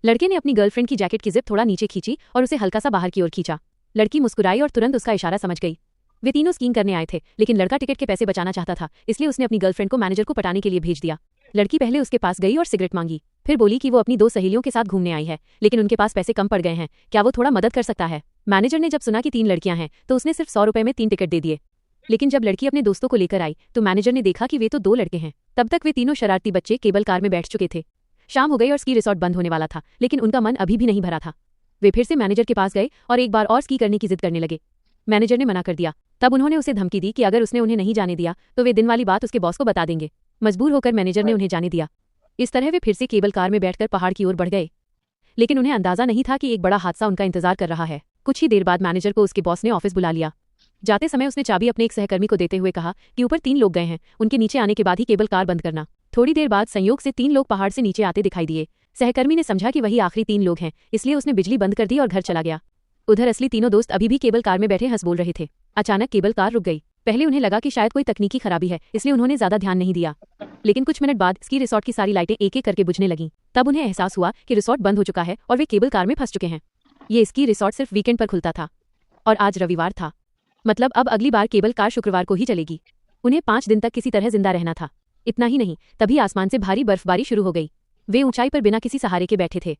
लड़के ने अपनी गर्लफ्रेंड की जैकेट की जिप थोड़ा नीचे खींची और उसे हल्का सा बाहर की ओर खींचा। लड़की मुस्कुराई और तुरंत उसका इशारा समझ गई। वे तीनों स्कीइंग करने आए थे, लेकिन लड़का टिकट के पैसे बचाना चाहता था, इसलिए उसने अपनी गर्लफ्रेंड को मैनेजर को पटाने के लिए भेज दिया। लड़की पहले उसके पास गई और सिगरेट मांगी, फिर बोली कि वो अपनी 2 सहेलियों के साथ घूमने आई है, लेकिन उनके पास पैसे कम पड़ गए हैं, क्या वो थोड़ा मदद कर सकता है। मैनेजर ने जब सुना कि 3 लड़कियां हैं तो उसने सिर्फ 100 रुपए में 3 टिकट दे दिए। लेकिन जब लड़की अपने दोस्तों को लेकर आई तो मैनेजर ने देखा कि वे तो 2 लड़के हैं। तब तक वे तीनों शरारती बच्चे केबल कार में बैठ चुके थे। शाम हो गई और स्की रिसॉर्ट बंद होने वाला था, लेकिन उनका मन अभी भी नहीं भरा था। वे फिर से मैनेजर के पास गए और एक बार और स्की करने की जिद करने लगे। मैनेजर ने मना कर दिया। तब उन्होंने उसे धमकी दी कि अगर उसने उन्हें नहीं जाने दिया तो वे दिन वाली बात उसके बॉस को बता देंगे। मजबूर होकर मैनेजर ने उन्हें जाने दिया। इस तरह वे फिर से केबल कार में बैठकर पहाड़ की ओर बढ़ गए, लेकिन उन्हें अंदाजा नहीं था कि एक बड़ा हादसा उनका इंतजार कर रहा है। कुछ ही देर बाद मैनेजर को उसके बॉस ने ऑफिस बुला लिया। जाते समय उसने चाबी अपने एक सहकर्मी को देते हुए कहा कि ऊपर 3 लोग गए हैं, उनके नीचे आने के बाद ही केबल कार बंद करना। थोड़ी देर बाद संयोग से 3 लोग पहाड़ से नीचे आते दिखाई दिए। सहकर्मी ने समझा कि वही आखिरी 3 लोग हैं, इसलिए उसने बिजली बंद कर दी और घर चला गया। उधर असली तीनों दोस्त अभी भी केबल कार में बैठे हंस बोल रहे थे। अचानक केबल कार रुक गई। पहले उन्हें लगा कि शायद कोई तकनीकी खराबी है, इसलिए उन्होंने ज्यादा ध्यान नहीं दिया। लेकिन कुछ मिनट बाद स्की रिसॉर्ट की सारी लाइटें एक एक करके बुझने लगीं। तब उन्हें एहसास हुआ कि रिसॉर्ट बंद हो चुका है और वे केबल कार में फंस चुके हैं। ये स्की रिसॉर्ट सिर्फ वीकेंड पर खुलता था और आज रविवार था, मतलब अब अगली बार केबल कार शुक्रवार को ही चलेगी। उन्हें 5 दिन तक किसी तरह जिंदा रहना था। इतना ही नहीं, तभी आसमान से भारी बर्फबारी शुरू हो गई। वे ऊंचाई पर बिना किसी सहारे के बैठे थे।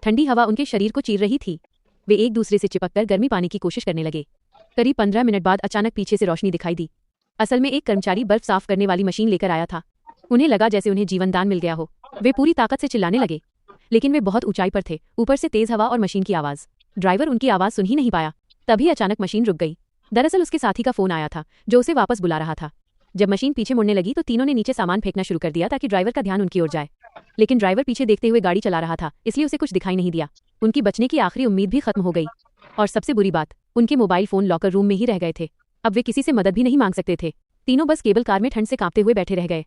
ठंडी हवा उनके शरीर को चीर रही थी। वे एक दूसरे से चिपककर गर्मी पाने की कोशिश करने लगे। करीब 15 मिनट बाद अचानक पीछे से रोशनी दिखाई दी। असल में एक कर्मचारी बर्फ साफ करने वाली मशीन लेकर आया था। उन्हें लगा जैसे उन्हें जीवन दान मिल गया हो। वे पूरी ताकत से चिल्लाने लगे, लेकिन वे बहुत ऊंचाई पर थे, ऊपर से तेज हवा और मशीन की आवाज। ड्राइवर उनकी आवाज सुन ही नहीं पाया। तभी अचानक मशीन रुक गई। दरअसल उसके साथी का फोन आया था जो उसे वापस बुला रहा था। जब मशीन पीछे मुड़ने लगी तो तीनों ने नीचे सामान फेंकना शुरू कर दिया ताकि ड्राइवर का ध्यान उनकी ओर जाए, लेकिन ड्राइवर पीछे देखते हुए गाड़ी चला रहा था, इसलिए उसे कुछ दिखाई नहीं दिया। उनकी बचने की आखिरी उम्मीद भी खत्म हो गई। और सबसे बुरी बात, उनके मोबाइल फोन लॉकर रूम में ही रह गए थे। अब वे किसी से मदद भी नहीं मांग सकते थे। तीनों बस केबल कार में ठंड से कांपते हुए बैठे रह गए।